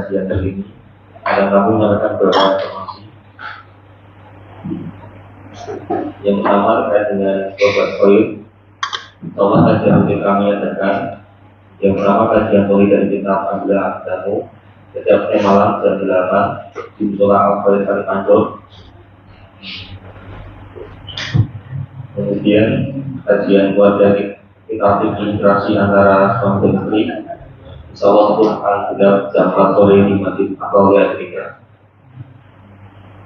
kajian hari ini. Dan kami menyampaikan beberapa informasi. Yang pertama terkait dengan sobat poin. Allah kajian rutin kami adakan. Yang pertama kajian poin dari kitab Ambilah Abdamu setiap malam jam 8 di Musola Al-Farid Kalimantan. Kemudian kajian buat dari kitab integrasi antara suami dan istri. Insyaallah pun akan sudah jam 4 sore di Masjid Al-Farid Kalimantan.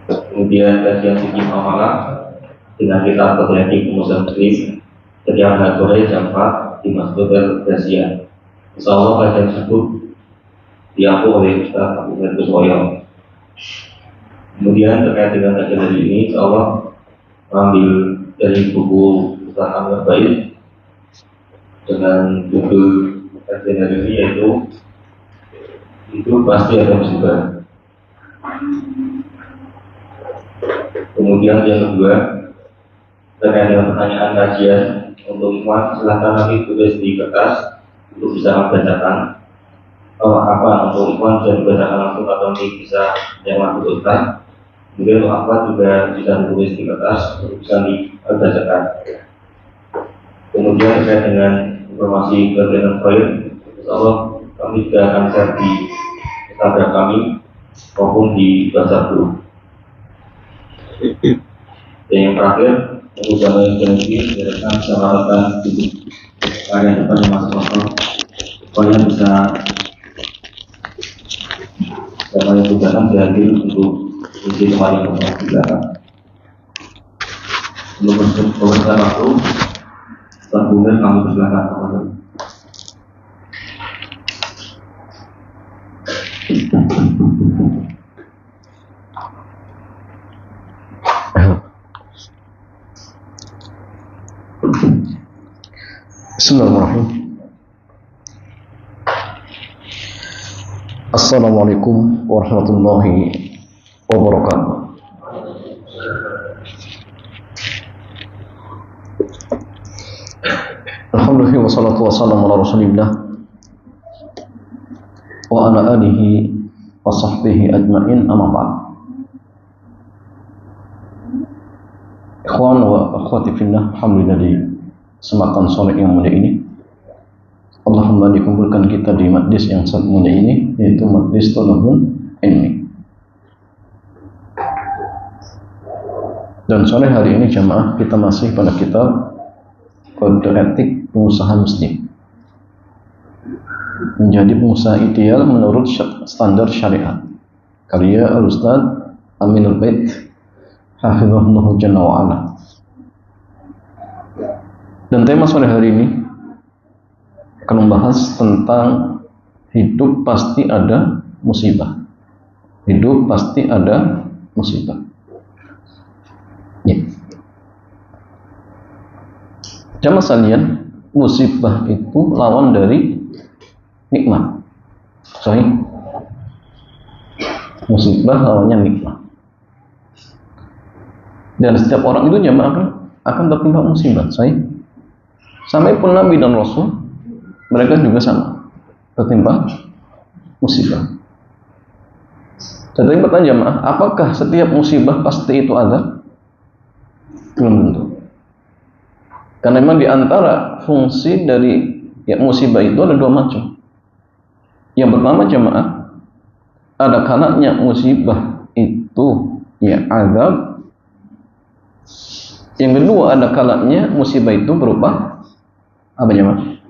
Kemudian kajian fikih amalan dengan kitab Qawaidul Muslim setiap hari sore jam 4 di Masjid Al-Ghaziyah. Insyaallah kajian tersebut diampu oleh Ustaz Abu Bakar Soyo. Kemudian terkait dengan kajian hari ini, insyaallah mengambil dari buku Ustaz Amir Baid dengan judul kajian hari ini yaitu itu pasti ada musibah. Kemudian yang kedua terkait dengan pertanyaan kajian untuk ikhwan, silahkan nanti tulis di kertas untuk bisa membacakan apa untuk ikhwan bisa dibacakan langsung atau nanti bisa yang langsung Ustaz. Kemudian untuk apa juga bisa ditulis di kertas untuk bisa dibacakan. Kemudian terkait dengan informasi kegiatan proyek, insyaallah kami juga akan share di Instagram kami maupun di WhatsApp group. Dan yang terakhir, untuk jangan janji diharapkan bisa melakukan hidup karya depannya masing-masing supaya bisa yang tugaskan dihadir untuk isi kemarin yang belakang. Sebelum beberapa waktu, kemudian kami persilakan teman-teman. Bismillahirrahmanirrahim. Assalamualaikum warahmatullahi wabarakatuh. Alhamdulillah wassalatu wassalamu ala rasulillah wa ala alihi wa sahbihi ajma'in, amma ba'd. Ikhwan wa akhwati fillah, alhamdulillah di kesempatan sore yang mulia ini Allahumma dikumpulkan kita di majlis yang sangat mulia ini, yaitu majlis thalabul ilmi. Dan sore hari ini jamaah kita masih pada kitab Kode Etik Pengusaha Muslim, menjadi pengusaha ideal menurut standar syariat, karya Al-Ustaz Aminul Bait Hafizahullah Jalla wa'ala. Dan tema sore hari ini akan membahas tentang hidup pasti ada musibah. Hidup pasti ada musibah. Ya. Jamaah sekalian, musibah itu lawan dari nikmat. Sahih. Musibah lawannya nikmat. Dan setiap orang itu jamaah akan tertimpa musibah. Sahih. Sampai pun Nabi dan Rasul mereka juga sama tertimpa musibah. Jadi pertanyaan jamaah, apakah setiap musibah pasti itu azab? Belum tentu. Karena memang diantara fungsi dari musibah itu ada dua macam. Yang pertama jamaah, ada kalanya musibah itu azab. Yang kedua ada kalanya musibah itu berupa apa jemaah?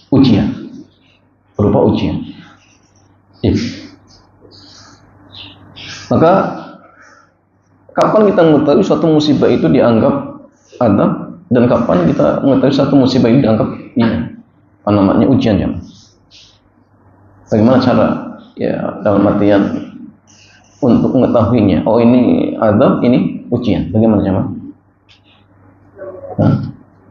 Ujian. Berupa ujian. Ya. Maka kapan kita mengetahui suatu musibah itu dianggap azab dan kapan kita mengetahui suatu musibah itu dianggap apa namanya ujian jemaah? Bagaimana cara dalam artian untuk mengetahuinya? Oh ini azab, ini ujian. Bagaimana jemaah?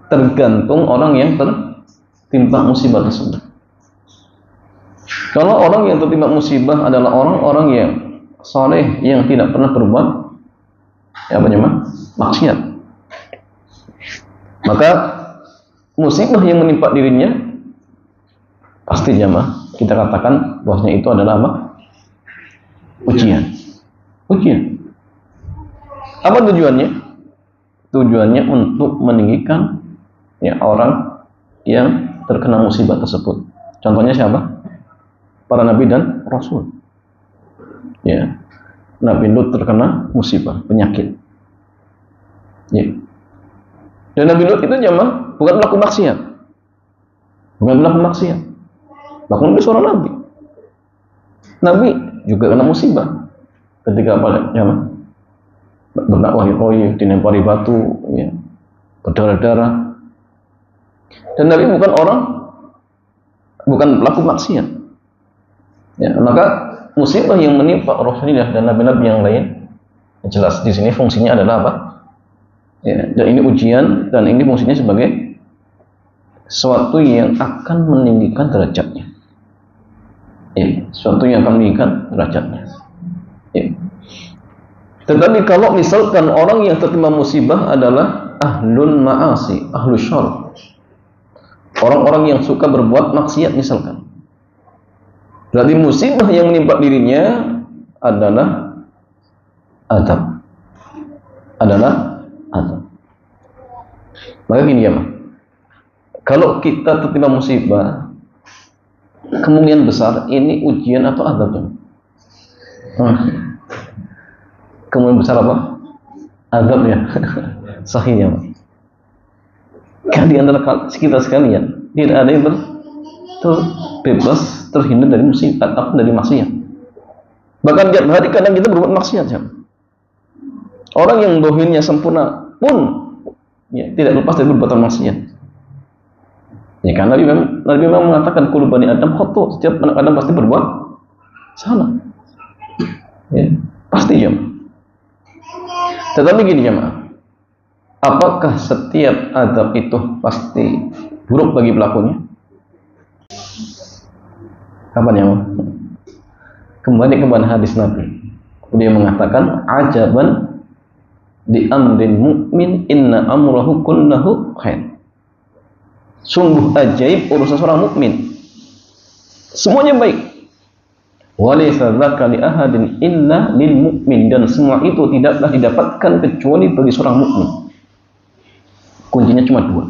Tergantung orang yang tertimpa musibah tersebut. Kalau orang yang tertimpa musibah adalah orang-orang yang saleh, yang tidak pernah berbuat maksiat, maka musibah yang menimpa dirinya pasti jamaah kita katakan bahwasanya itu adalah apa? Ujian. Ujian. Apa tujuannya? Tujuannya untuk meninggikan ya orang yang terkena musibah tersebut. Contohnya siapa? Para nabi dan rasul. Ya. Nabi Lut terkena musibah, penyakit. Ya. Dan Nabi Lut itu jamaah bukan pelaku maksiat. Bukan pelaku maksiat. Bahkan dia seorang nabi. Nabi juga kena musibah ketika apa jamaah berdakwah di koyah, dilempari batu, ya, berdarah-darah. Dan Nabi bukan orang, bukan pelaku maksiat. Ya, maka musibah yang menimpa Rasulullah dan nabi-nabi yang lain, jelas di sini fungsinya adalah apa? Ya, dan ini ujian dan ini fungsinya sebagai sesuatu yang akan meninggikan derajatnya. Ya, sesuatu yang akan meninggikan derajatnya. Ya. Tetapi kalau misalkan orang yang tertimpa musibah adalah ahlul ma'asi, ahlul syarr, orang-orang yang suka berbuat maksiat misalkan, berarti musibah yang menimpa dirinya adalah azab. Maka gini ya, kalau kita tertimpa musibah, kemungkinan besar ini ujian atau azab. Kemungkinan besar apa? Azab ya. Sahihnya. Kan di antara kita sekalian tidak ada yang terbebas, terhindar dari musibah atau dari maksiat. Bahkan tiap hari kadang kita berbuat maksiat. Orang yang dohirnya sempurna pun ya, tidak lepas dari perbuatan maksiat. Ya, karena Nabi memang mengatakan kullu bani Adam khata', setiap anak Adam pasti berbuat salah. Ya, pasti jemaah. Tetapi gini jemaah, apakah setiap azab itu pasti buruk bagi pelakunya? Kapan ya? Kembali kepada hadis Nabi. Dia mengatakan ajaban di amrin mu'min inna amrahu kullahu khair. Sungguh ajaib urusan seorang mukmin. Semuanya baik. Walaysa dzaka li ahadin illa lil mu'min, dan semua itu tidaklah didapatkan kecuali bagi seorang mukmin. Kuncinya cuma dua.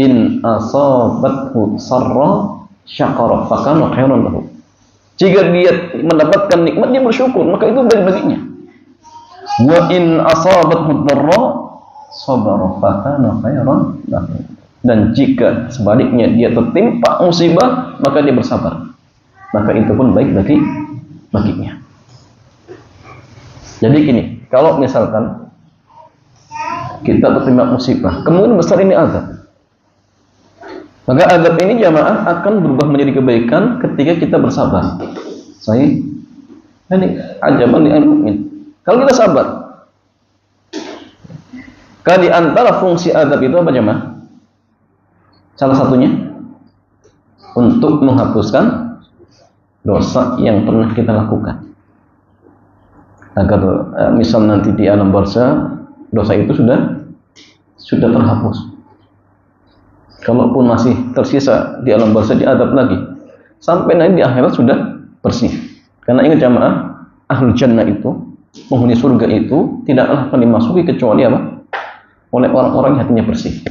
In asabathu sarra syakara fakana khairan lahu. Jika dia mendapatkan nikmat dia bersyukur, maka itu baik baginya. Wa in asabathu dharra sabara fakana khairan lahu. Dan jika sebaliknya dia tertimpa musibah, maka dia bersabar, maka itu pun baik baginya. Jadi gini, kalau misalkan kita tertimpa musibah, kemudian besar ini azab, maka azab ini jamaah akan berubah menjadi kebaikan ketika kita bersabar. Saya ini ajaban li al-mu'min. Kalau kita sabar, kan di antara fungsi azab itu apa jamaah? Salah satunya untuk menghapuskan dosa yang pernah kita lakukan, agar misal nanti di alam barzah dosa itu sudah terhapus. Kalaupun masih tersisa di alam barzah diadab lagi sampai nanti di akhirat sudah bersih. Karena ingat jamaah, ahlul jannah itu, penghuni surga itu tidaklah akan dimasuki kecuali apa? Oleh orang-orang yang hatinya bersih.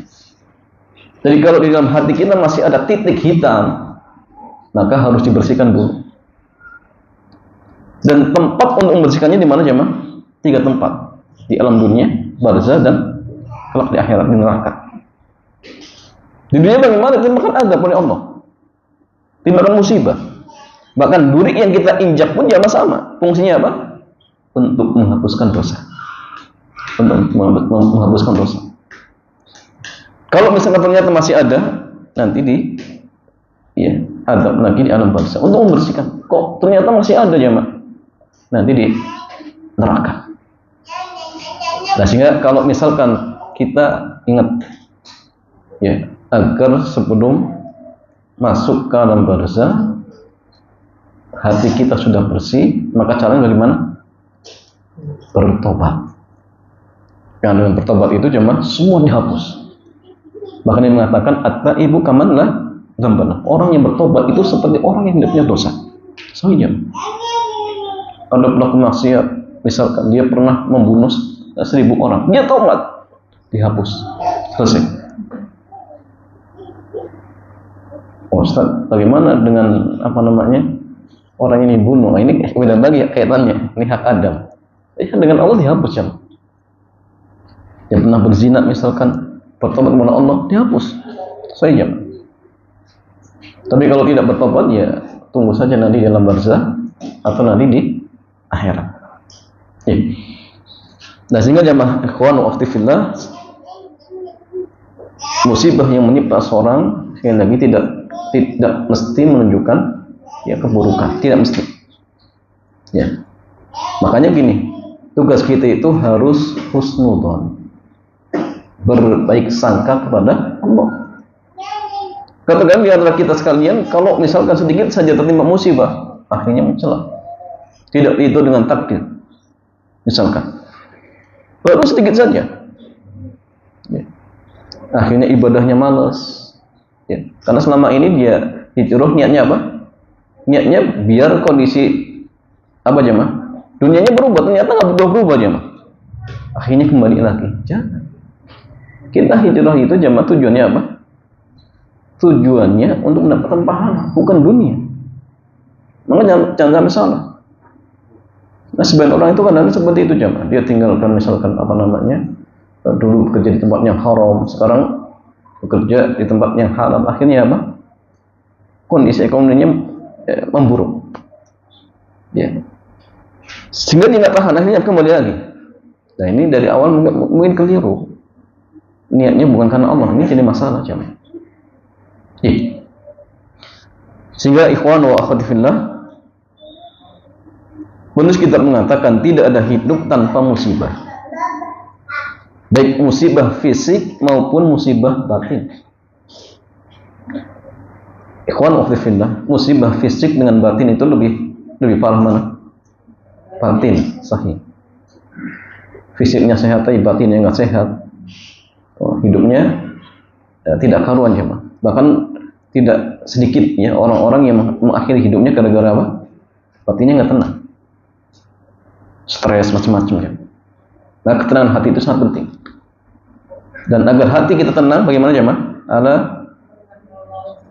Jadi kalau di dalam hati kita masih ada titik hitam, maka harus dibersihkan dulu. Dan tempat untuk membersihkannya di mana jemaah? 3 tempat. Di alam dunia, barzah, dan kelak di akhirat, di neraka. Di dunia bagaimana? Dimakan azab oleh Allah, dimakan musibah. Bahkan duri yang kita injak pun jamaah sama. Fungsinya apa? Untuk menghapuskan dosa. Untuk menghapuskan dosa. Kalau misalnya ternyata masih ada, nanti azab lagi di alam barzah untuk membersihkan. Kok ternyata masih ada jemaah? Nanti di neraka. Nah, sehingga kalau misalkan kita ingat ya, agar sebelum masuk ke alam barzah hati kita sudah bersih, maka caranya bagaimana? Bertobat. Karena dengan bertobat itu jemaah semua dihapus. Bahkan yang mengatakan at-taibu kaman la dzambana. Orang yang bertobat itu seperti orang yang tidak punya dosa. Soalnya ada pelaku maksiat, misalkan dia pernah membunuh 1000 orang, dia taubat, dihapus, selesai. Oh, Ustaz, bagaimana dengan orang ini bunuh? Ini beda lagi kaitannya, ini hak Adam. Dengan Allah dihapus ya. Yang pernah berzina misalkan bertobat kepada Allah dihapus saja. Tapi kalau tidak bertobat ya tunggu saja nanti dalam barzah atau nanti di akhirat. Ya. Nah, sehingga jamaah ikhwan wa akhwati fillah, musibah yang menimpa seorang sekali lagi tidak mesti menunjukkan ya keburukan, tidak mesti. Ya. Makanya gini, tugas kita itu harus husnudzon, berbaik sangka kepada Allah. Katakan di antara kita sekalian, kalau misalkan sedikit saja tertimpa musibah, akhirnya mencela. Tidak itu dengan takdir. Misalkan, baru sedikit saja, ya. Akhirnya ibadahnya malas. Ya. Karena selama ini dia hijrah niatnya apa? Niatnya biar kondisi jemaah? Dunianya berubah, ternyata nggak berubah jemaah. Akhirnya kembali lagi. Jangan. Kita hijrah itu jemaah tujuannya apa? Tujuannya untuk mendapatkan pahala, bukan dunia. Maka jangan sampai salah. Nah, sebagian orang itu kadang seperti itu jemaah. Dia tinggalkan misalkan dulu bekerja di tempat yang haram, sekarang bekerja di tempat yang halal. Akhirnya apa? Kondisi ekonominya memburuk. Ya. Sehingga dia nggak tahan, akhirnya kembali lagi. Nah, ini dari awal mungkin keliru. Niatnya bukan karena Allah, ini jadi masalah jemaah. Ya. Sehingga ikhwan wa akhwati fillah, penulis kitab mengatakan tidak ada hidup tanpa musibah, baik musibah fisik maupun musibah batin. Ikhwan wa akhwati fillah, musibah fisik dengan batin itu lebih parah mana? Batin, sahih. Fisiknya sehat tapi batinnya nggak sehat. Hidupnya tidak karuan jemaah. Bahkan tidak sedikit ya orang-orang yang mengakhiri hidupnya gara-gara apa? Batinnya nggak tenang, stres macam-macam ya. Nah, ketenangan hati itu sangat penting. Dan agar hati kita tenang, bagaimana jemaah? Ala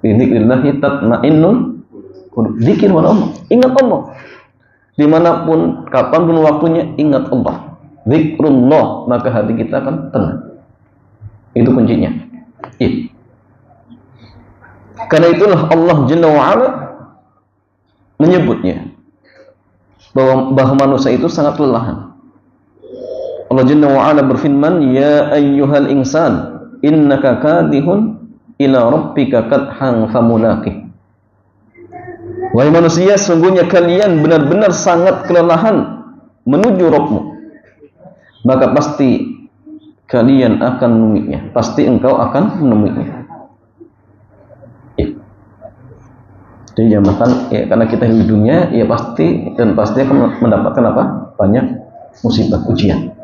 bidzikrillah tatma'innul qulub. Zikir kepada Allah, ingat Allah. Dimanapun, kapanpun waktunya, ingat Allah. Zikrullah, maka hati kita akan tenang. Itu kuncinya. Iya. Karena itulah Allah Jalla wa'ala menyebutnya bahwa manusia itu sangat kelelahan. Allah Jalla wa'ala berfirman, ya ayyuhal insan innaka kadihun ila rabbika kadhan famulaqih. Wahai manusia, sungguhnya kalian benar-benar sangat kelelahan menuju Rabbmu, maka pasti kalian akan menemuinya, pasti engkau akan menemuinya. Jadi jangan ya, karena kita hidup di dunia, ya pasti akan mendapatkan apa? Banyak musibah, ujian.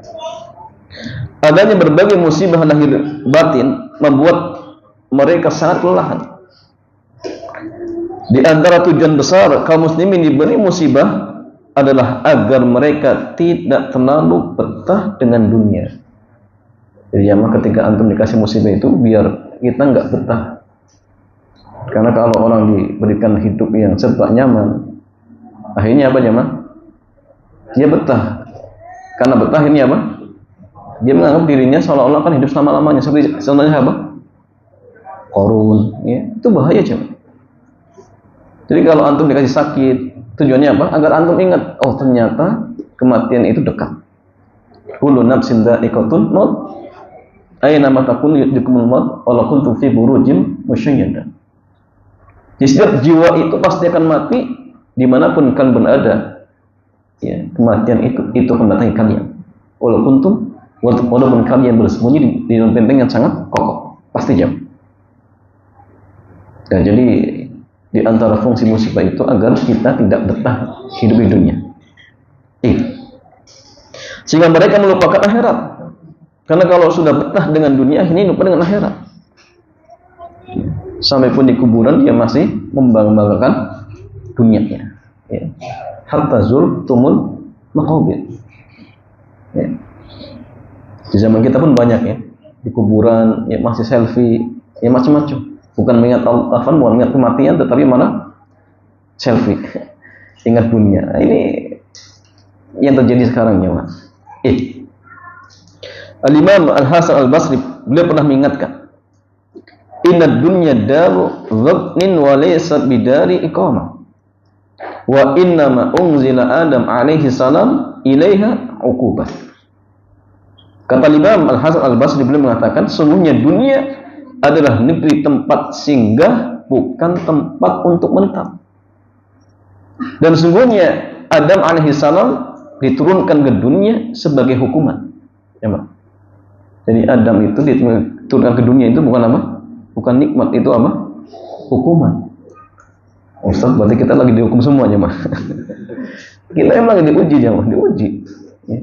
Adanya berbagai musibah lahir batin membuat mereka sangat kelelahan. Di antara tujuan besar kaum muslimin diberi musibah adalah agar mereka tidak terlalu betah dengan dunia. Jadi ketika antum dikasih musibah itu biar kita nggak betah. Karena kalau orang diberikan hidup yang serba nyaman, akhirnya apa jemaah? Dia betah. Karena betah ini apa? Dia menganggap dirinya seolah-olah kan hidup selama-lamanya. Seperti contohnya apa? Korun, ya. Itu bahaya jemaah. Jadi kalau antum dikasih sakit, tujuannya apa? Agar antum ingat, oh ternyata kematian itu dekat. Kullu nafsin dha'iqatul maut. Aina ma takunu yudrikumul maut wa la kuntum fi burujin musyayyadah. Di setiap jiwa itu pasti akan mati dimanapun kalian berada. Ya, kematian itu akan mendatangi kalian. Walaupun kalian bersembunyi di dalam benteng yang sangat kokoh, pasti jam. Dan jadi di antara fungsi musibah itu agar kita tidak betah hidup di dunia. Sehingga mereka melupakan akhirat. Karena kalau sudah betah dengan dunia, ini lupa dengan akhirat. Sampai pun di kuburan dia masih membanggakan dunianya. Ya. hatta zurtumul maqabir. Ya. Di zaman kita pun banyak ya, di kuburan ya masih selfie, ya macam-macam. Bukan mengingat Allah, bukan mengingat kematian, tetapi mana selfie, ingat dunia. Nah, ini yang terjadi sekarang ya, Mas. Al-Imam Al-Hasan Al-Basri beliau pernah mengingatkan, inna dunya daru dhabnin wa laysa bidari iqamah. Wa innama unzila Adam alaihi salam ilaiha uqubah. Kata Imam Al-Hasan Al-Basri beliau mengatakan, sungguhnya dunia adalah negeri tempat singgah, bukan tempat untuk menetap. Dan sungguhnya Adam alaihi salam diturunkan ke dunia sebagai hukuman. Ya, Pak. Jadi Adam itu diturunkan ke dunia itu bukan apa? Bukan nikmat, itu apa? Hukuman. Ustaz, berarti kita lagi dihukum semuanya, Mas. Kita emang lagi diuji, jemaah, diuji. Ya.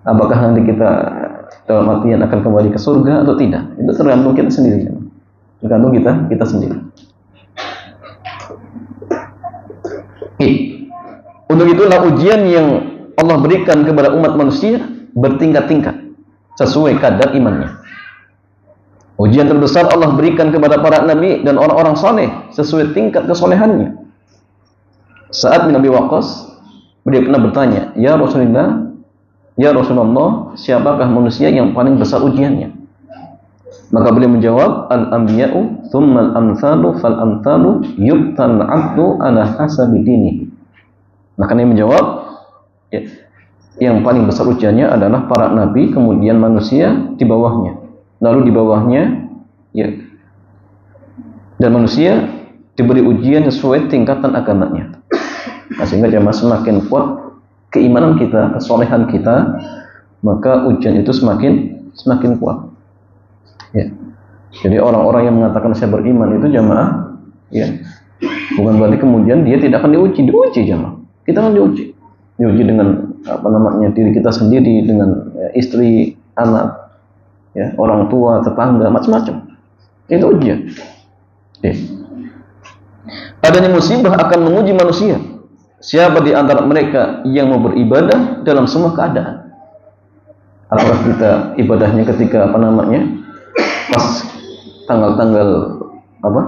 Apakah nanti kita dalam artian akan kembali ke surga atau tidak? Itu tergantung kita sendiri, jemaah. Tergantung kita sendiri. Untuk itulah ujian yang Allah berikan kepada umat manusia bertingkat-tingkat sesuai kadar imannya. Ujian terbesar Allah berikan kepada para nabi dan orang-orang saleh sesuai tingkat kesolehannya. Saat bin Abi Waqqas, beliau pernah bertanya, ya Rasulullah, siapakah manusia yang paling besar ujiannya? Maka beliau menjawab, al-anbiya'u thumma al-amthalu fal-amthalu yubtal 'abdu ala hasabi dinihi. Maka dia menjawab, ya, yang paling besar ujiannya adalah para nabi, kemudian manusia di bawahnya, lalu di bawahnya, ya, dan manusia diberi ujian sesuai tingkatan agamanya. Nah, sehingga jemaah semakin kuat keimanan kita, kesolehan kita, maka ujian itu semakin kuat. Ya. Jadi orang-orang yang mengatakan saya beriman itu jemaah, ya, bukan berarti kemudian dia tidak akan diuji jemaah. Kita akan diuji dengan diri kita sendiri, dengan istri, anak, ya, orang tua, tetangga, macam-macam. Itu ujian. Ya. Adanya musibah akan menguji manusia. Siapa di antara mereka yang mau beribadah dalam semua keadaan? Apakah kita ibadahnya ketika pas tanggal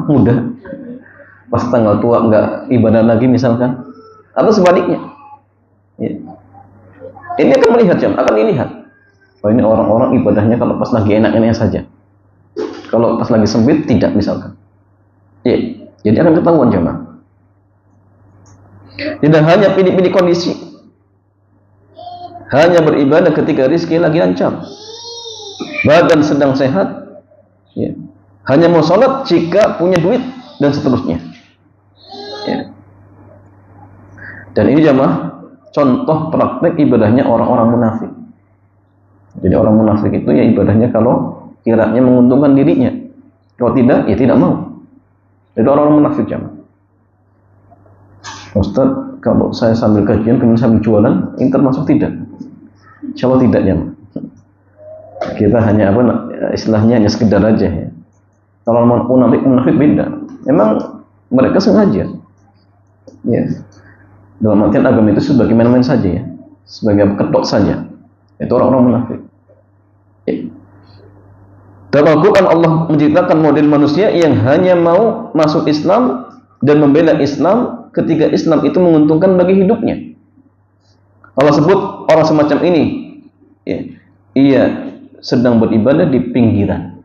muda, pas tanggal tua enggak ibadah lagi misalkan, atau sebaliknya? Ya. Ini akan dilihat. Oh, ini orang-orang ibadahnya kalau pas lagi enak-enaknya saja. Kalau pas lagi sempit tidak misalkan. Ya. Jadi akan ketahuan jemaah. Tidak hanya pilih-pilih kondisi, hanya beribadah ketika rezeki lagi lancar, badan sedang sehat, ya. Hanya mau sholat jika punya duit dan seterusnya, ya. Dan ini jemaah contoh praktek ibadahnya orang-orang munafik. Jadi orang munafik itu ya ibadahnya kalau kiranya menguntungkan dirinya, kalau tidak ya tidak mau. Itu orang-orang munafik jemaah. Ustaz, kalau saya sambil kajian kemudian sambil jualan, ini termasuk tidak? Insya Allah tidak, ya. Kita hanya istilahnya hanya sekedar aja, ya. Kalau munafik beda. Memang mereka sengaja, ya. Dalam artian agama itu sebagai main-main saja, ya, sebagai kedok saja. Itu orang-orang munafik. Ya. Dalam Al-Quran Allah menciptakan model manusia yang hanya mau masuk Islam dan membela Islam ketika Islam itu menguntungkan bagi hidupnya. Allah sebut orang semacam ini, ya, ia sedang beribadah di pinggiran.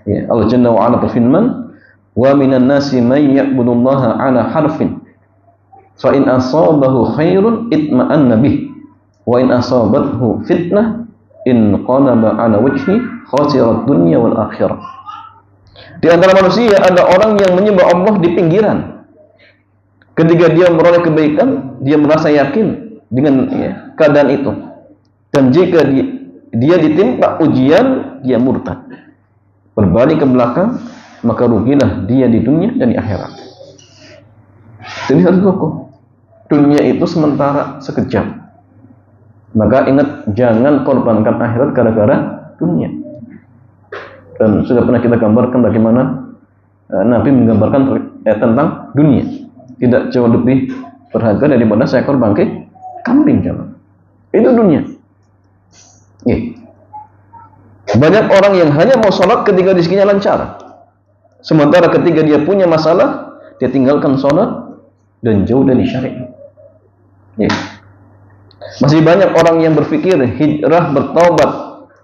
Ya, Allah Jalla wa Ala berfirman, "Wa minan nasi may ya'budullaha 'ala harfin, fa in asabahu khairun itma'anna bih, wa in asabathu fitnah in qalaba 'ala wajhi khasirat dunya wal akhirah." Di antara manusia ada orang yang menyembah Allah di pinggiran. Ketika dia memperoleh kebaikan, dia merasa yakin dengan, ya, keadaan itu. Dan jika dia ditimpa ujian, dia murtad, berbalik ke belakang, maka rugilah dia di dunia dan di akhirat. Jadi harus kokoh. Dunia itu sementara, sekejap. Maka ingat, jangan korbankan akhirat gara-gara dunia. Dan sudah pernah kita gambarkan bagaimana Nabi menggambarkan tentang dunia. Tidak jauh lebih berharga daripada seekor bangkai kambing, jemaah. Itu dunia. Ya. Banyak orang yang hanya mau sholat ketika rezekinya lancar, sementara ketika dia punya masalah, dia tinggalkan sholat dan jauh dari syariat. Ya. Masih banyak orang yang berpikir hijrah, bertaubat,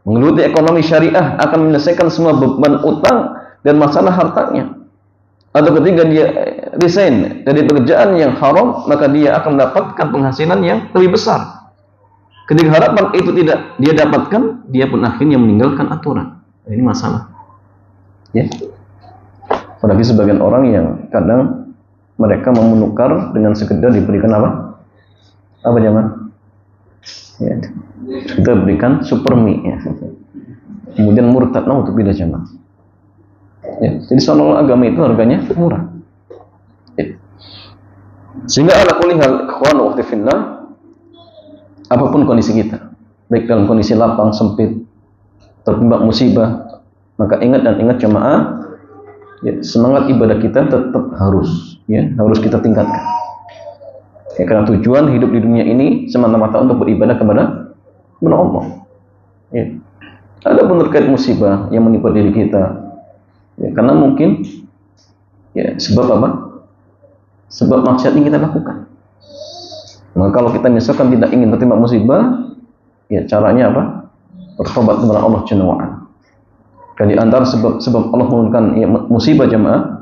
menggeluti ekonomi syariah akan menyelesaikan semua beban utang dan masalah hartanya. Atau ketika dia resign dari pekerjaan yang haram, maka dia akan mendapatkan penghasilan yang lebih besar. Ketika harapan itu tidak dia dapatkan, dia pun akhirnya meninggalkan aturan. Ini masalah. Ya. Apalagi sebagian orang yang kadang mereka mau menukar dengan sekedar diberikan apa? Apa jemaah? Ya, kita berikan super mie, ya. Kemudian murtad, untuk beda jemaah. Ya, jadi soal agama itu harganya murah. Ya. Sehingga ala kulli hal ikhwan wa akhwati fillah, apapun kondisi kita, baik dalam kondisi lapang sempit, tertimpa musibah, maka ingat jemaah, ya, semangat ibadah kita tetap harus kita tingkatkan. Ya, karena tujuan hidup di dunia ini semata-mata untuk beribadah kepada Allah. Ya. Ada pun terkait musibah yang menimpa diri kita, ya, karena mungkin ya sebab apa? Sebab maksiat yang kita lakukan. Maka kalau kita misalkan tidak ingin tertimpa musibah, ya caranya apa? Bertobat kepada Allah Jalla wa Ala. Dan di antara sebab Allah menurunkan ya, musibah jemaah,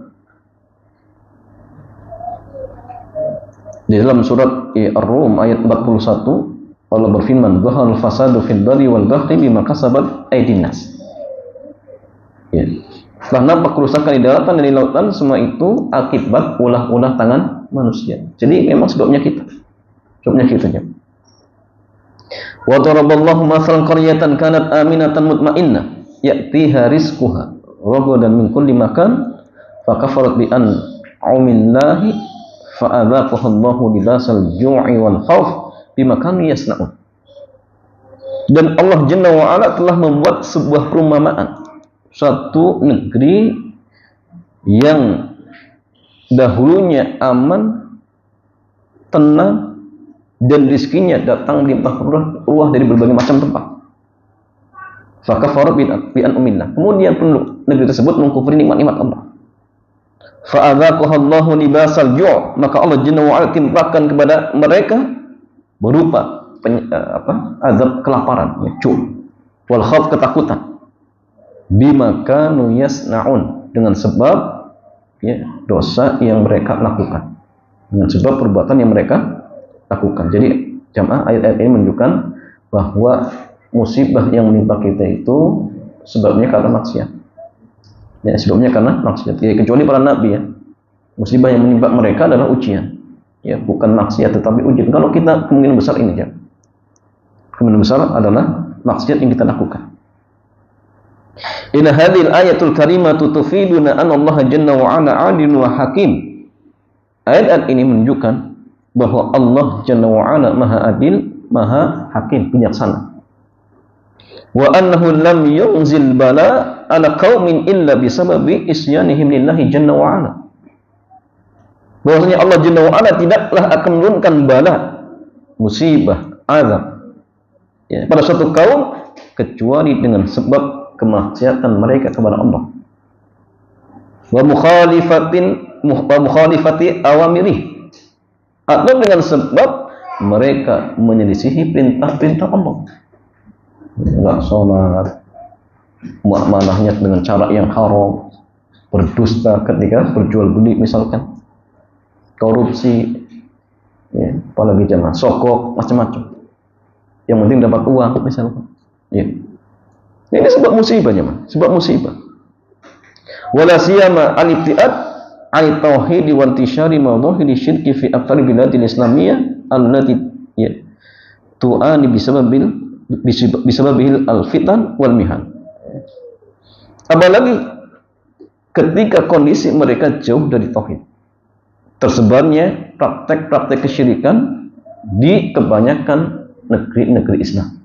di dalam surat Ar-Rum ayat 41, Allah berfirman, "Dhahal fasadu fil barri wal bahri bima kasabat aydin nas." Ya. Telah nampak kerusakan di daratan dan di lautan, semua itu akibat ulah-ulah tangan manusia. Jadi memang sebabnya kita. Ya. Wa daraballahu mathalan qaryatan kanat aminatan mutmainnah ya'tiha rizquha ragadan min kulli makan fa kafarat bi an'amillahi fa adzaqaha Allahu libasal ju'i wal khauf bima kanu yasna'un. Dan Allah Jalla wa Ala telah membuat sebuah perumpamaan, suatu negeri yang dahulunya aman, tenang, dan rizkinya datang limpah ruah dari berbagai macam tempat. Fakafarat bi an'amillah. Kemudian penduduk negeri tersebut mengkufuri nikmat-nikmat Allah. Fa'adzaqaha Allahu libasal ju', maka Allah Jalla wa Ala timpakan kepada mereka berupa azab kelaparan, wal khauf, ketakutan, bima kanu yasna'un, dengan sebab ya, dosa yang mereka lakukan, dengan sebab perbuatan yang mereka lakukan. Jadi jamaah, ayat-ayat ini menunjukkan bahwa musibah yang menimpa kita itu sebabnya karena maksiat. Ya, sebabnya karena maksiat. Ya, kecuali para nabi, ya, musibah yang menimpa mereka adalah ujian. Ya, bukan maksiat tetapi ujian. Kalau kita kemungkinan besar ini, ya, kemungkinan besar adalah maksiat yang kita lakukan. Inna hadhil ayatul karimatu tufiduna anna Allah Jalla wa Ala 'adilun wa hakim. Ayat-ayat ini menunjukkan bahwa Allah Jalla wa Ala Maha Adil, Maha Hakim, bijaksana. Wa annahu lam yunzil bala ala qaumin illa bisababi isyanihim lillahi Jalla wa Ala. Bahwasanya Allah Jalla wa Ala tidaklah akan menurunkan bala, musibah, azab, ya, pada suatu kaum kecuali dengan sebab kemaksiatan mereka kepada Allah. Wa mukhalifati awamirih, atau dengan sebab mereka menyelisihi perintah-perintah Allah. Enggak sholat, muamalahnya dengan cara yang haram, berdusta ketika berjual beli misalkan, korupsi, ya, apalagi jamaah sokok, macam-macam. Yang penting dapat uang misalkan. Ya. Ini sebab musibah, jamaah, sebab musibah. Wala siyama al-ibtiad al-tauhid wa intishari madahir syirki fi aktsari biladil islamiyah allati ya tu'ani bisababil al-fitan wal mihan. Apalagi ketika kondisi mereka jauh dari tauhid, tersebarnya praktek-praktek kesyirikan di kebanyakan negeri-negeri Islam.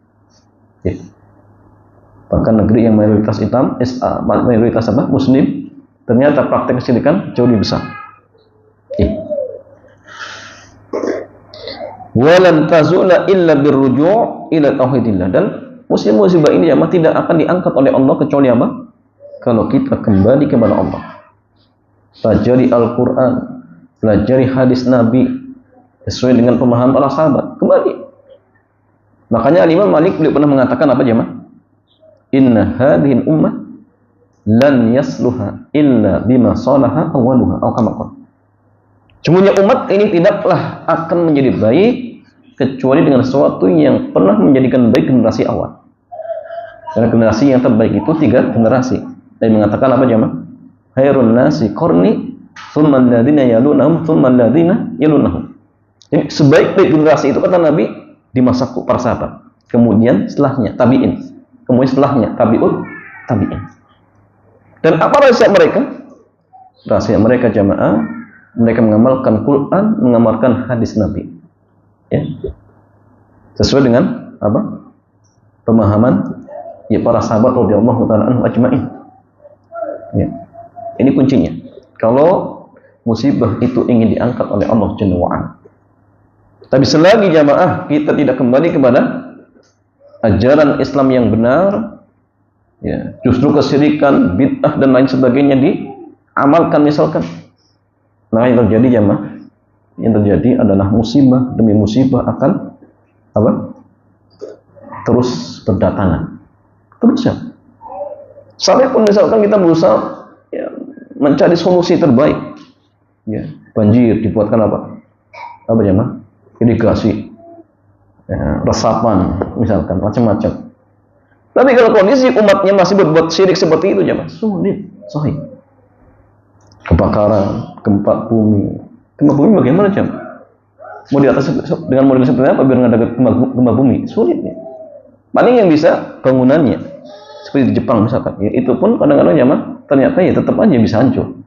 Ya. Bahkan negeri yang mayoritas Islam, mayoritas apa? Muslim, ternyata praktek kesyirikan jauh lebih besar. Ya. Walan tazula illa birruju' ila tauhidillah. Dan musibah ini jamaah tidak akan diangkat oleh Allah kecuali apa? Kalau kita kembali kepada Allah. Pelajari Al-Quran, pelajari hadis Nabi sesuai dengan pemahaman para sahabat. Kembali. Makanya Imam Malik beliau pernah mengatakan apa jemaah? Inna hadhihi ummah lan yasluha illa bima salaha awwaluha atau kama qala. Semuanya umat ini tidaklah akan menjadi baik kecuali dengan sesuatu yang pernah menjadikan baik generasi awal. Karena generasi yang terbaik itu 3 generasi. Dan mengatakan apa jemaah? Khairun nasi qarni, tsumma alladziina yalunahum, tsumma alladziina yalunahum. Jadi sebaik-baik generasi itu kata Nabi di masa para sahabat. Kemudian setelahnya tabi'in. Kemudian setelahnya tabi'in. Dan apa rahasia mereka? Rahasia mereka jamaah, mereka mengamalkan Quran, mengamalkan hadis Nabi. Ya. Sesuai dengan apa? Pemahaman ya para sahabat radhiyallahu taala anhum ajma'in. Ya. Ini kuncinya. Kalau musibah itu ingin diangkat oleh Allah Jalla wa'ala. Tapi selagi jamaah kita tidak kembali kepada ajaran Islam yang benar, ya, justru kesyirikan, bid'ah dan lain sebagainya diamalkan misalkan. Nah, yang terjadi jamaah, yang terjadi adalah musibah demi musibah akan apa? Terus berdatangan. Terus ya. Sampai pun misalkan kita berusaha ya, mencari solusi terbaik. Ya, banjir dibuatkan apa? Apa jamaah? Irigasi, ya, resapan, misalkan macam-macam. Tapi kalau kondisi umatnya masih berbuat syirik seperti itu, jamaah, sulit, sahih. Kebakaran, gempa bumi bagaimana jamaah? Mau di atas dengan model seperti apa biar nggak ada gempa bumi? Sulit ya. Paling yang bisa bangunannya, seperti di Jepang misalkan. Ya, itu pun kadang-kadang jamaah ternyata ya tetap aja bisa hancur.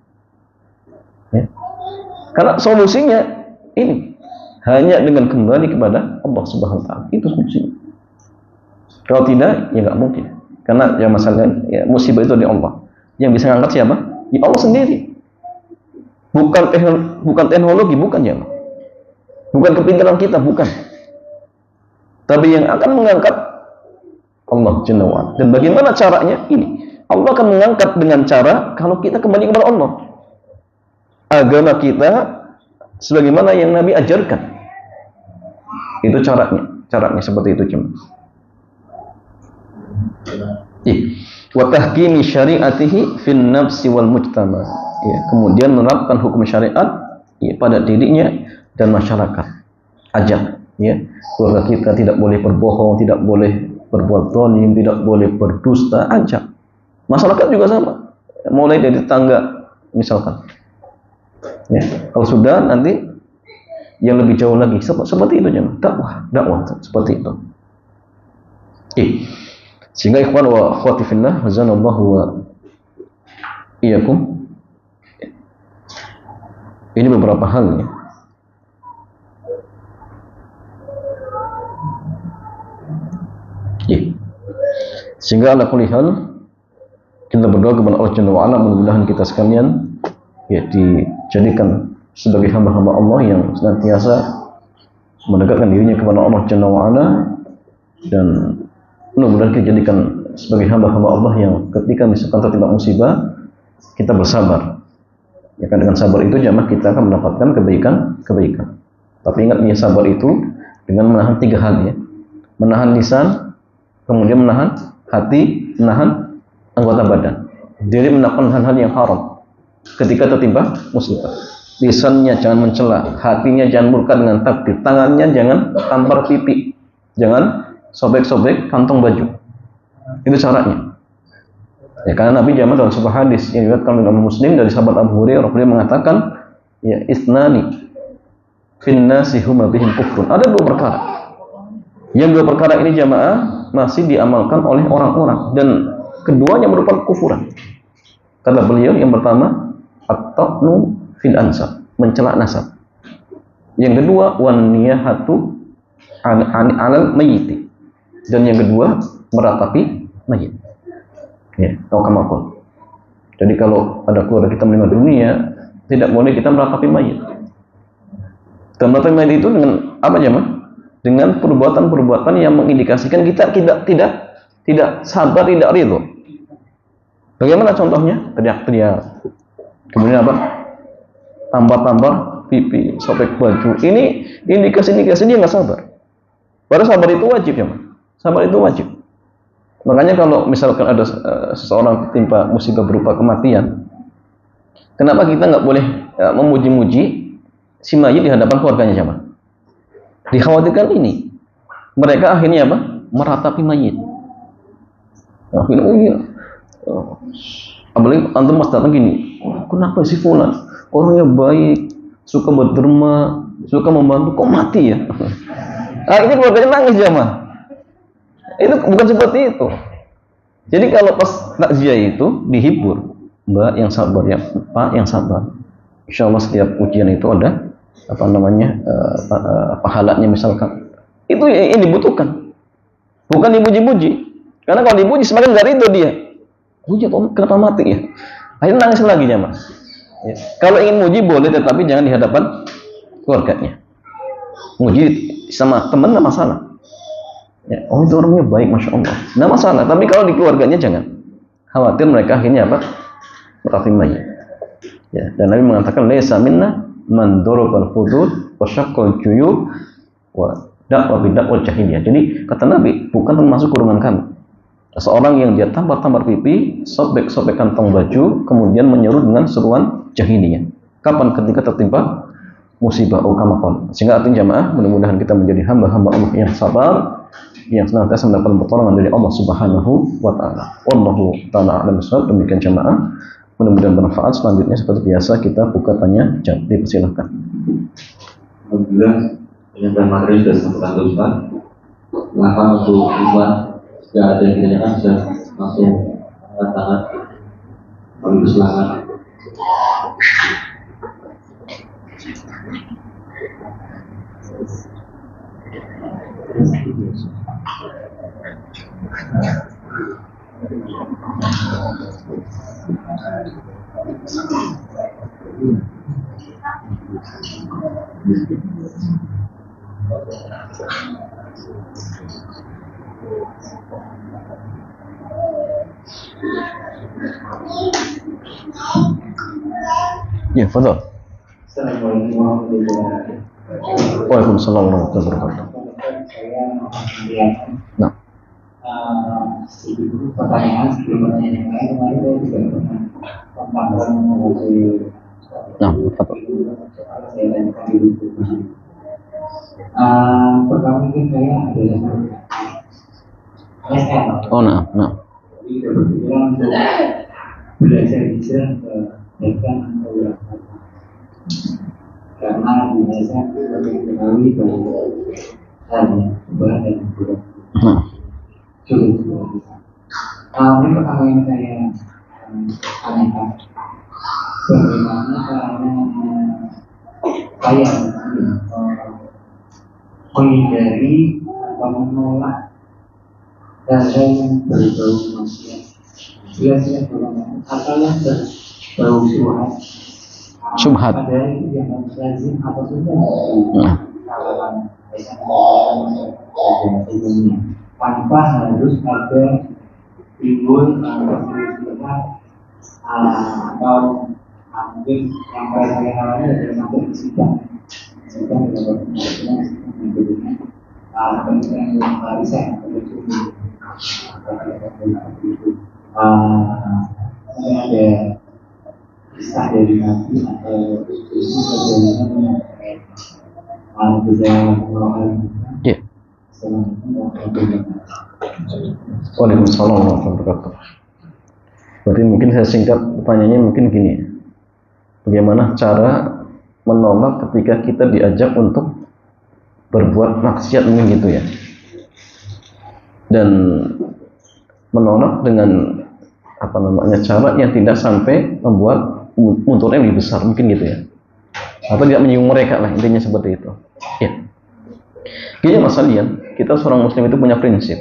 Ya. Karena solusinya ini. Hanya dengan kembali kepada Allah Subhanahu wa taala. Itu solusinya. Kalau tidak, ya nggak mungkin. Karena ya masalah ya, musibah itu dari Allah. Yang bisa ngangkat siapa? Ya Allah sendiri. Bukan teknologi, bukan ya. Bukan kepintaran kita, bukan. Tapi yang akan mengangkat Allah Jalla wa'ala. Dan bagaimana caranya? Ini. Allah akan mengangkat dengan cara kalau kita kembali kepada Allah. Agama kita sebagaimana yang Nabi ajarkan. Itu caranya seperti itu cuma. Wa tahkimi syari'atihi fin nafsi wal mujtama. Ya, kemudian menerapkan hukum syariat ya, pada dirinya dan masyarakat. Ajak ya, keluarga kita tidak boleh berbohong, tidak boleh berbuat zalim, tidak boleh berdusta, ajak. Masyarakat juga sama. Mulai dari tetangga misalkan. Ya, kalau sudah nanti yang lebih jauh lagi seperti itu jemaah, dakwah seperti itu. Sehingga ikhwan wa akhwati fillah azanallahu wa iyyakum, ini beberapa hal ya. Sehingga ala kulli hal kita berdoa kepada Allah Jalla wa ala, mudah-mudahan kita sekalian ya dijadikan sebagai hamba-hamba Allah yang senantiasa mendekatkan dirinya kepada Allah Jalla wa'ala, dan mudah-mudahan kita jadikan sebagai hamba-hamba Allah yang ketika misalkan tertimpa musibah kita bersabar. Ya kan, dengan sabar itu jamaah kita akan mendapatkan kebaikan. Tapi ingat ya, sabar itu dengan menahan 3 hal ya. Menahan lisan, kemudian menahan hati, menahan anggota badan. Jadi menahan hal-hal yang haram ketika tertimpa musibah. Lisannya jangan mencela, hatinya jangan murka dengan takdir, tangannya jangan tampar pipi, jangan sobek-sobek kantong baju. Itu caranya. Ya, karena Nabi zaman dalam sebuah hadis yang diriwayatkan oleh Imam Muslim dari sahabat Abu Hurairah, beliau mengatakan, ya isnani fin nasi huma bihim kufrun. Ada 2 perkara. Yang 2 perkara ini jamaah masih diamalkan oleh orang-orang dan keduanya merupakan kufuran. Kata beliau, yang pertama at-ta'nu fil ansab, mencela nasab. Yang kedua wan niyahatu alal mayyit. Dan yang kedua meratapi mayit. Ya, atau kamakul. Jadi kalau ada keluarga kita meninggal dunia, tidak boleh kita meratapi mayit. Kita meratapi mayit itu dengan apa jemaah? dengan perbuatan-perbuatan yang mengindikasikan kita tidak sabar, tidak ridho. Bagaimana contohnya? Teriak-teriak, kemudian apa? Tampar-tampar pipi, sobek baju. Ini indikasi-indikasi dia nggak sabar. Padahal sabar itu wajib ya, Mas. Sabar itu wajib. Makanya kalau misalkan ada seseorang tertimpa musibah berupa kematian, kenapa kita nggak boleh memuji-muji si mayit di hadapan keluarganya, Jamaah? Dikhawatirkan ini, mereka akhirnya apa? Meratapi mayit. Akhirnya, oh iya, apalagi antum mas datang gini, kenapa si fulan orangnya baik, suka berderma, suka membantu, kok mati ya? Nah, ini keluarganya nangis, Jamaah. Itu bukan seperti itu. Jadi kalau pas takziah itu dihibur, Mbak yang sabar ya, Pak yang sabar. Insya Allah setiap ujian itu ada apa namanya pahalanya misalkan. Itu yang dibutuhkan, bukan dipuji-puji. Karena kalau dipuji semakin nggak ridho dia. Puji kenapa mati ya? Akhirnya nangis lagi ya Mas. Ya. Kalau ingin muji boleh, tetapi jangan di hadapan keluarganya. Muji sama teman nggak masalah. Ya, oh itu orangnya baik, masya Allah, nggak masalah. Tapi kalau di keluarganya jangan. Khawatir mereka akhirnya apa? Meratapi mayit. Ya, dan Nabi mengatakan, "Laisa minna man darabal hudud wa syaqqal juyub wa da'wa bid'ah jahiliyah." Jadi kata Nabi, bukan termasuk golongan kami. Seorang yang dia tampar-tampar pipi, sobek-sobek kantong baju, kemudian menyeru dengan seruan jahiliyah. Kapan? Ketika tertimpa musibah kamakon. Sehingga artinya jamaah, mudah-mudahan kita menjadi hamba-hamba Allah yang sabar, yang senantiasa mendapat pertolongan dari Allah Subhanahu wa taala. Wallahu taala a'lam bishawab. Demikian jamaah. Mudah-mudahan bermanfaat. Selanjutnya seperti biasa kita buka tanya jawab. Dipersilakan. Alhamdulillah, penyampaian materi sudah disampaikan Ustaz. Silakan untuk Iwan, jika ada yang ditanyakan bisa langsung angkat tangan. Kami persilakan. Ya, fadhal. Assalamualaikum warahmatullahi wabarakatuh. Waalaikumsalam warahmatullahi wabarakatuh. Nah, pertanyaan sebelum pertanyaan yang lain, kemarin saya juga pernah pembahasan mengenai nah, fadhal. soal saya tanyakan di rumah. Pertama mungkin saya adalah SM. Oh, nah. Jadi saya berpikiran untuk belajar hijrah ke Mekah atau Yaman. Karena di Indonesia kita mengetahui bahwa hanya ibadah dan ibadah sulit. Ini pertama yang saya tanyakan, bagaimana caranya saya menghindari atau menolak hal-hal yang berbau manusia, biasanya golongan atau yang berbau Syubhat. Padahal itu yang lazim atau sudah kalangan umumnya, tanpa harus ada timbul perselisihan atau mungkin yang saya alami adalah nanti di sidang penelitian riset atau studi ada kisah dari Nabi atau kisah dari Nabi yang bisa Ya. Waalaikumsalam warahmatullahi wabarakatuh. Berarti mungkin saya singkat pertanyaannya mungkin gini. Bagaimana cara menolak ketika kita diajak untuk berbuat maksiat mungkin gitu ya. Dan menolak dengan apa namanya cara yang tidak sampai membuat munculnya lebih besar mungkin gitu ya. Atau tidak menyinggung mereka lah, intinya seperti itu. Ya. Gini Mas Alian, kita seorang muslim itu punya prinsip.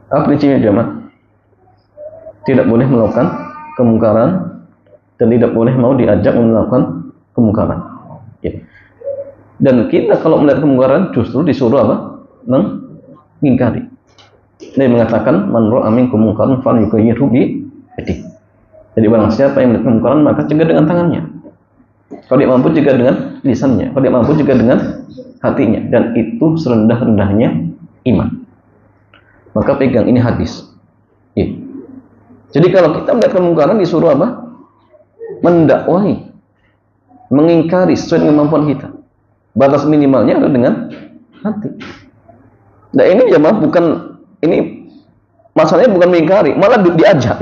Apa prinsipnya jemaah? Tidak boleh melakukan kemungkaran dan tidak boleh mau diajak melakukan kemungkaran. Ya. Dan kita kalau melihat kemungkaran justru disuruh apa? Mengingkari. Dia mengatakan man ra'a minkum munkaran falyughayyirhu bi yadihi. Jadi barang siapa yang melihat kemungkaran maka cegah dengan tangannya. Kalau dia mampu cegah dengan lisannya, kalau dia mampu cegah dengan hatinya, dan itu serendah-rendahnya iman. Maka pegang ini hadis. Ya. Jadi kalau kita melihat kemungkaran disuruh apa? Mendakwahi, mengingkari sesuai dengan kemampuan kita. Batas minimalnya adalah dengan hati. Nah ini jemaah bukan, ini masalahnya bukan mengingkari, malah diajak.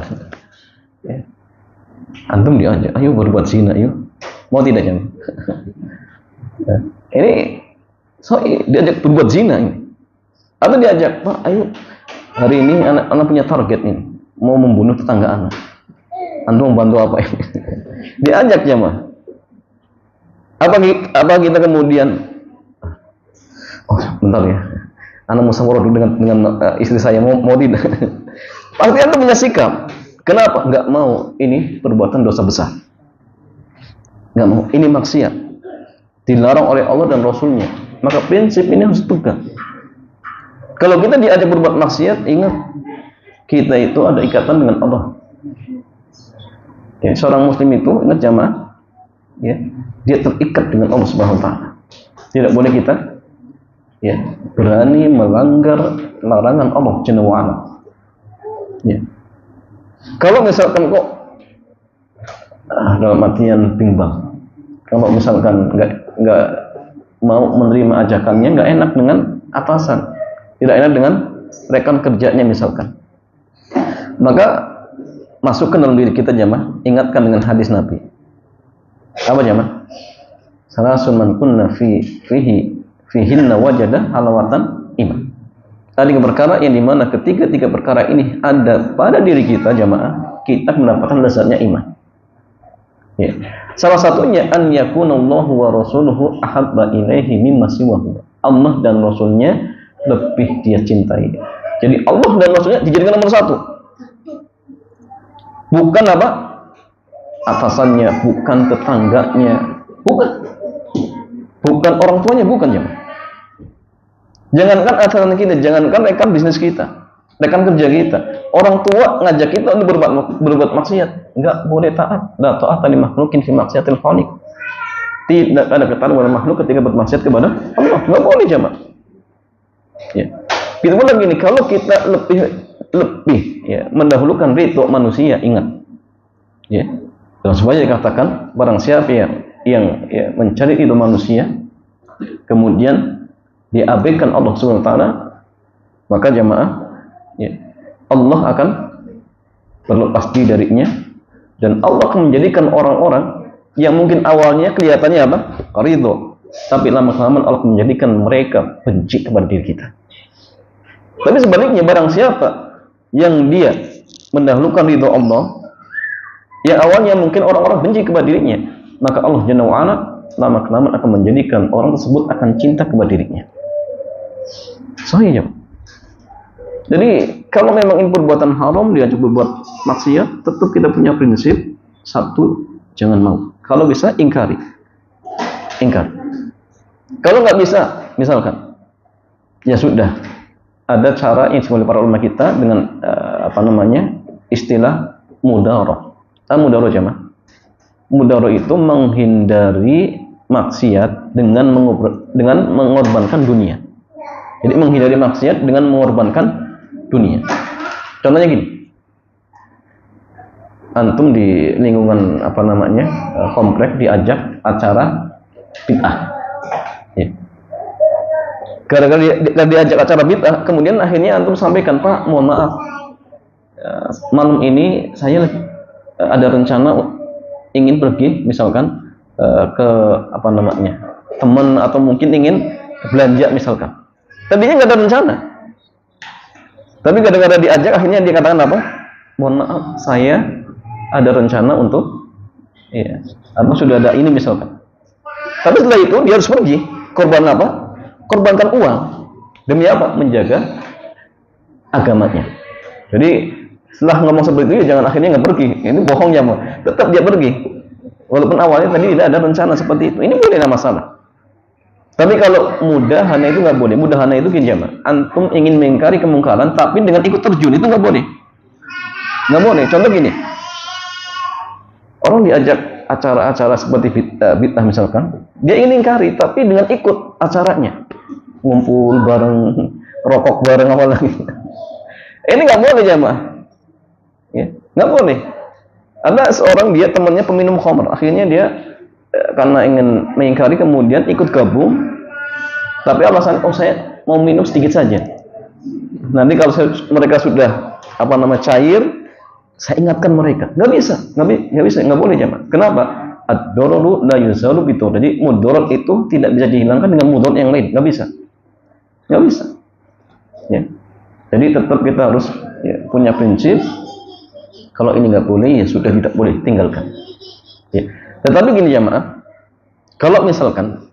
Ya. Antum diajak, ayo berbuat zina, ayo. Mau tidak jemaah? Ya. Ini diajak berbuat zina ini. Atau diajak, Pak, ayo hari ini anak punya target ini, mau membunuh tetangga anak. Antum membantu apa ini? Diajak jemaah. Apa kita kemudian, oh bentar ya, anak musyawarah dulu dengan istri saya, mau tidak? Pasti antum punya sikap. Kenapa? Nggak mau, ini perbuatan dosa besar. Nggak mau, ini maksiat, dilarang oleh Allah dan Rasulnya. Maka prinsip ini harus tegak. Kalau kita diajak berbuat maksiat, ingat kita itu ada ikatan dengan Allah. Ya, seorang muslim itu, ingat jamaah, ya, dia terikat dengan Allah Subhanahu wa taala. Tidak boleh kita ya berani melanggar larangan Allah Jalla wa ala. Ya. Kalau misalkan kok dalam artian bimbang, kalau misalkan nggak mau menerima ajakannya, nggak enak dengan atasan, tidak enak dengan rekan kerjanya misalkan, maka masukkan dalam diri kita jamaah, ingatkan dengan hadis Nabi. Apa jamaah? Salasun man kunna fihinna wajada halawatan iman. Ada tiga perkara yang dimana ketiga perkara ini ada pada diri kita jamaah, kita mendapatkan lezatnya iman. Ya. Salah satunya an yakunallahu wa rasuluhu ahabba ilaihi mimma siwahu. Allah dan Rasulnya lebih dia cintai. Jadi Allah dan Rasulnya dijadikan nomor satu. Bukan apa? Atasannya, bukan tetangganya, bukan orang tuanya, bukan jemaah. Jangankan atasan kita, jangankan rekan bisnis kita, rekan kerja kita, orang tua ngajak kita untuk berbuat maksiat, nggak boleh taat. La ta'ata li makhluqin fi maksiatil khaliq. Tidak ada ketaatan kepada makhluk ketika bermaksiat kepada Allah, nggak boleh jemaah. Ya. Kita pun begini, kalau kita lebih ya, mendahulukan ridho manusia, ingat ya, dan supaya dikatakan barang siapa yang ya, mencari ridho manusia kemudian diabaikan Allah Subhanahu wa taala, maka jamaah ya, Allah akan berlepas diri darinya, dan Allah akan menjadikan orang-orang yang mungkin awalnya kelihatannya apa? Ridho, tapi lama-kelamaan Allah akan menjadikan mereka benci kepada diri kita. Tapi sebaliknya, barang siapa yang dia mendahulukan ridho Allah, yang awalnya mungkin orang-orang benci kepada dirinya, maka Allah Jalla wa ala lama-kelamaan akan menjadikan orang tersebut akan cinta kepada dirinya. Sahih. Jadi kalau memang ini perbuatan haram, diajak berbuat maksiat, tetap kita punya prinsip satu, jangan mau. Kalau bisa ingkari. Kalau nggak bisa, misalkan ya sudah, ada cara yang disebut para ulama kita dengan istilah mudaroh. Mudaroh jemaah. Mudaroh itu menghindari maksiat dengan mengorbankan dunia. Jadi menghindari maksiat dengan mengorbankan dunia. Contohnya gini, antum di lingkungan komplek diajak acara bid'ah. Ya. Gara-gara diajak acara bid'ah, kemudian akhirnya antum sampaikan, Pak, mohon maaf, malam ini saya ada rencana ingin pergi, misalkan ke teman, atau mungkin ingin belanja misalkan. Tadinya nggak ada rencana, tapi gara-gara diajak akhirnya dia katakan apa? Mohon maaf, saya ada rencana untuk, sudah ada ini misalkan. Tapi setelah itu dia harus pergi, korban apa? Korbankan uang demi apa? Menjaga agamanya. Jadi setelah ngomong seperti itu, jangan akhirnya nggak pergi. Ini bohong ya, tetap dia pergi. Walaupun awalnya tadi tidak ada rencana seperti itu. Ini boleh, tidak masalah. Tapi kalau mudahana itu nggak boleh. Mudahana itu gini jamaah. Antum ingin mengingkari kemungkaran, tapi dengan ikut terjun itu nggak boleh. Nggak boleh. Contoh gini, orang diajak acara-acara seperti bid'ah misalkan, dia ingin ingkari, tapi dengan ikut acaranya, ngumpul bareng, rokok bareng apa lagi. Ini nggak boleh jamaah. Ya, nggak boleh. Ada seorang dia temannya peminum khamr, akhirnya dia karena ingin mengingkari kemudian ikut gabung, tapi alasan saya mau minum sedikit saja. Nanti kalau mereka sudah cair, saya ingatkan mereka. Nggak bisa, nggak boleh jamaah. Kenapa? Ad-dararu la yuzalu bidur. Jadi mudarat itu tidak bisa dihilangkan dengan mudarat yang lain. Nggak bisa. Ya. Jadi tetap kita harus punya prinsip. Kalau ini nggak boleh, ya sudah tidak boleh, tinggalkan. Ya. Tetapi gini jamaah, kalau misalkan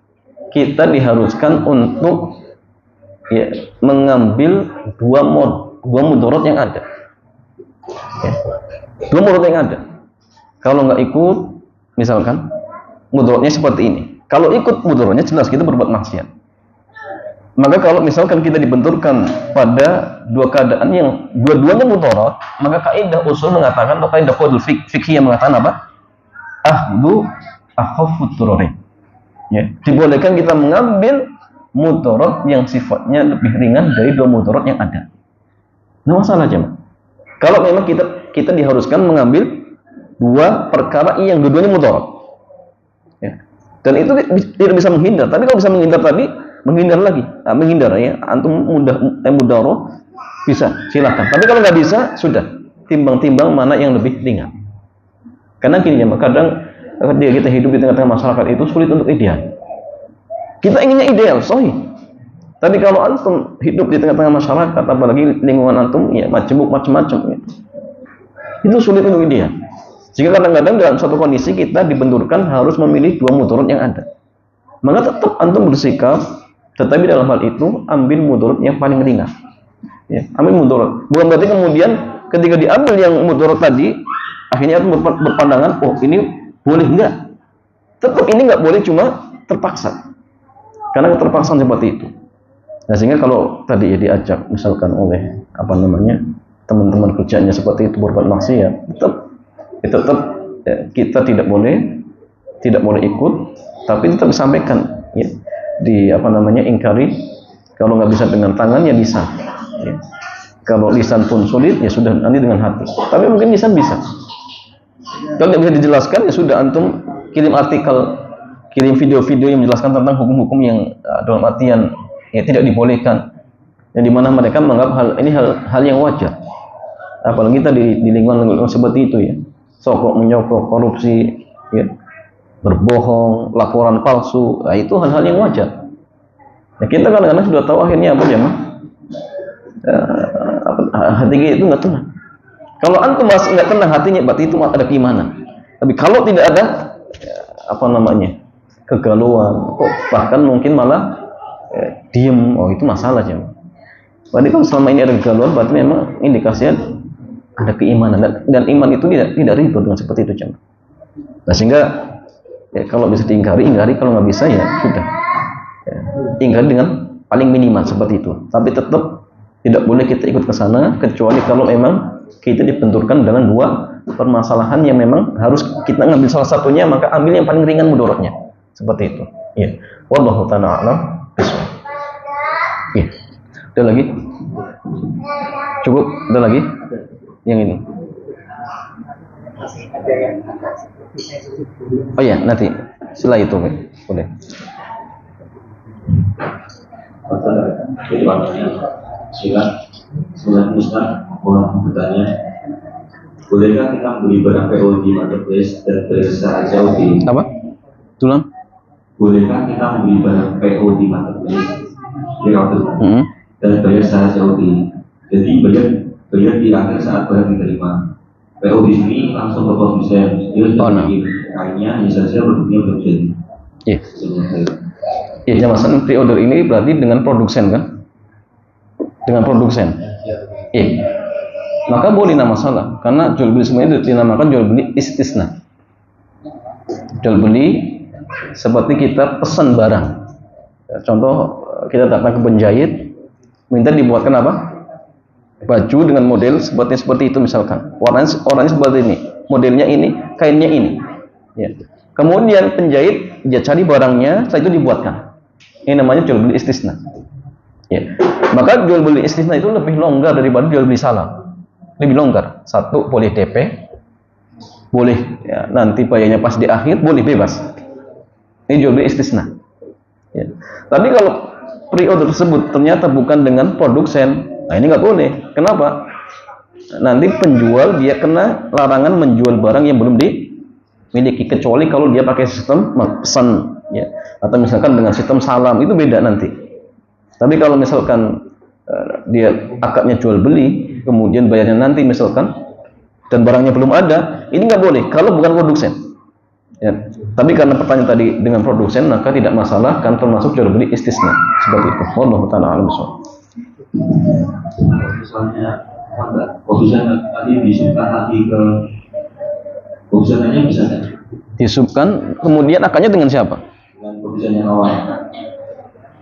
kita diharuskan untuk mengambil dua mudarat yang ada, dua mudarat yang ada. Kalau nggak ikut, misalkan mudaratnya seperti ini. Kalau ikut mudaratnya jelas kita berbuat maksiat. Maka kalau misalkan kita dibenturkan pada dua keadaan yang dua-duanya mudarat, maka kaidah usul mengatakan, atau kaidah qaidul fikih yang mengatakan apa? Ahdu akhafud dararain. Ya, dibolehkan kita mengambil mudarat yang sifatnya lebih ringan dari dua mudarat yang ada. Nggak masalah jemaah. Kalau memang kita diharuskan mengambil dua perkara yang dua-duanya mudarat. Ya. Dan itu tidak bisa menghindar. Tapi kalau bisa menghindar tadi, menghindar ya, antum mudaroh bisa, silakan. Tapi kalau nggak bisa, sudah timbang-timbang mana yang lebih ringan. Karena gini ya, kadang ketika kita hidup di tengah-tengah masyarakat itu sulit untuk ideal. Kita inginnya ideal, sahih. Tapi kalau antum hidup di tengah-tengah masyarakat, apalagi lingkungan antum ya macam-macam, ya, itu sulit untuk ideal. Jika kadang-kadang dalam suatu kondisi kita dibenturkan harus memilih dua mudarat yang ada, maka tetap antum bersikap. Tetapi dalam hal itu ambil mudarat yang paling ringan. Ya, ambil mudarat. Bukan berarti kemudian ketika diambil yang mudarat tadi, akhirnya antum berpandangan, oh ini boleh, enggak. Tetap ini enggak boleh, cuma terpaksa. Karena keterpaksaan seperti itu. Nah, sehingga kalau tadi diajak misalkan oleh teman-teman kerjanya seperti itu berbuat maksiat, tetap kita tidak boleh ikut, tapi tetap disampaikan ya. Ingkari. Kalau nggak bisa dengan tangan ya lisan ya. Kalau lisan pun sulit ya sudah nanti dengan hati, tapi mungkin lisan bisa. Kalau nggak bisa dijelaskan ya sudah antum kirim artikel, kirim video-video yang menjelaskan tentang hukum-hukum yang dalam artian ya tidak dibolehkan, yang dimana mereka menganggap hal yang wajar. Apalagi kita di lingkungan seperti itu ya, sokok menyokok, korupsi ya, berbohong, laporan palsu, nah itu hal-hal yang wajar. Nah, kita kadang-kadang sudah tahu akhirnya apa ya, hati kita itu nggak tenang. Kalau antum masih nggak tenang hatinya, berarti itu ada keimanan. Tapi kalau tidak ada kegalauan, bahkan mungkin malah diem, oh itu masalah ya. Berarti kalau selama ini ada kegalauan, berarti memang indikasinya ada keimanan, dan iman itu tidak ribut dengan seperti itu jemaah. Nah, sehingga ya, kalau bisa diingkari, kalau nggak bisa ya sudah ya, ingkari dengan paling minimal seperti itu. Tapi tetap tidak boleh kita ikut ke sana kecuali kalau memang kita dibenturkan dengan dua permasalahan yang memang harus kita ngambil salah satunya, maka ambil yang paling ringan mudaratnya seperti itu ya. Wallahu ta'ala a'lam bishawab. Ya. Ada lagi? Cukup? Ada lagi? Yang ini. Oh ya, nanti setelah itu boleh. Silakan Ustaz, mohon bertanya, bolehkah kita beli barang PO di marketplace dan bayar secara jauh di apa? Tulang? Bolehkah kita beli barang PO di marketplace dan bayar secara jauh di, jadi bayar di akhir saat barang diterima. PO di sini langsung ke produsen, dia sudah bikin kainnya, hanya saja produknya belum jadi. Iya. Iya, jamaah pre-order ini berarti dengan produsen kan? Dengan produsen. Iya. Maka boleh nama masalah, karena jual beli semuanya dinamakan jual beli istisna. Jual beli seperti kita pesan barang. Contoh, kita datang ke penjahit, minta dibuatkan apa? Baju dengan model seperti itu misalkan. Warnanya seperti ini, modelnya ini, kainnya ini. Ya. Kemudian penjahit dia cari barangnya, setelah itu dibuatkan. Ini namanya jual beli istisna. Ya. Maka jual beli istisna itu lebih longgar daripada jual beli salam. Lebih longgar. Satu, boleh DP, boleh ya, nanti bayarnya pas di akhir, boleh bebas. Ini jual beli istisna. Ya. Tapi kalau pre-order tersebut ternyata bukan dengan produsen, nah ini nggak boleh. Kenapa? Nanti penjual dia kena larangan menjual barang yang belum dimiliki, kecuali kalau dia pakai sistem pesan, ya, atau misalkan dengan sistem salam, itu beda nanti. Tapi kalau misalkan dia akadnya jual beli, kemudian bayarnya nanti misalkan, dan barangnya belum ada, ini nggak boleh kalau bukan produsen. Ya. Tapi karena pertanyaan tadi dengan produsen, maka tidak masalah, kan termasuk jual beli istisna seperti itu. Wallahu ta'ala a'lam bishawab. Misalnya produsen tadi disubkan lagi ke produsennya bisa kan? Disubkan, kemudian akadnya dengan siapa? Dengan produsen yang awal.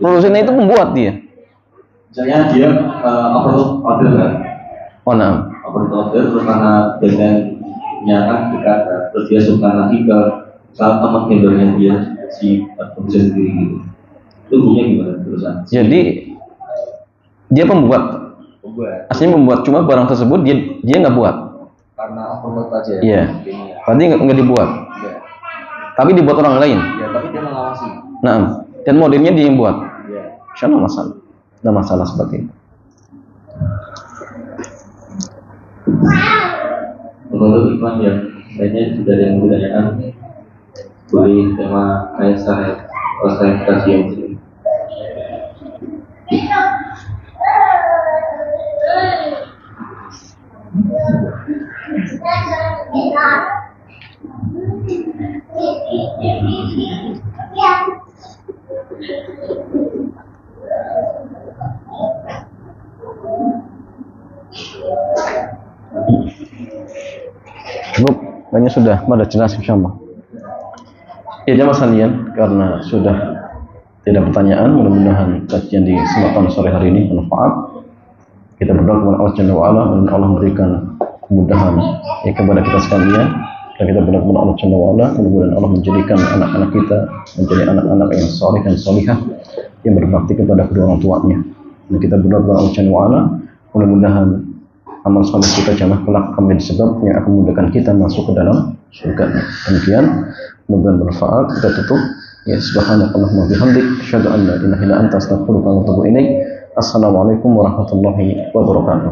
Produsennya itu membuat dia. Misalnya dia order kan? Oh, nah. Order terus karena desainnya kan dekat, terus dia subkan lagi ke salah teman vendornya dia, si produsen sendiri gitu. Itu punya gimana terusan? Jadi dia pembuat. Aslinya membuat, cuma barang tersebut dia nggak buat. Karena overload aja. Iya. Berarti nggak dibuat. Iya. Tapi dibuat orang lain. Ya, tapi dia mengawasi. Nah, dan modelnya dia yang buat. Iya. Insya Allah masalah. Ada masalah seperti itu. Menurut Ikhwan yang lainnya sudah ada yang menanyakan, boleh tema kaisar kajian ini. Cukup, banyak sudah pada jelas insyaallah. Ya jamaah sekalian, karena sudah tidak pertanyaan, mudah-mudahan kajian di kesempatan sore hari ini bermanfaat. Kita berdoa kepada Allah Jalla wa'ala, dan Allah memberikan kemudahan ya kepada kita sekalian. Dan kita berdoa kepada Allah Jalla wa'ala, mudah-mudahan Allah menjadikan anak-anak kita menjadi anak-anak yang saleh dan salihah, yang berbakti kepada kedua orang tuanya. Dan kita berdoa kepada Allah Jalla wa'ala, mudah-mudahan amal saleh kita jangan kelak menjadi sebab yang akan memudahkan kita masuk ke dalam surga. Demikian, mudah-mudahan bermanfaat. Kita tutup. Ya, subhanakallahumma bihamdik, asyhadu an la ilaha illa anta, astaghfiruka wa atubu ilaik. Assalamualaikum warahmatullahi wabarakatuh.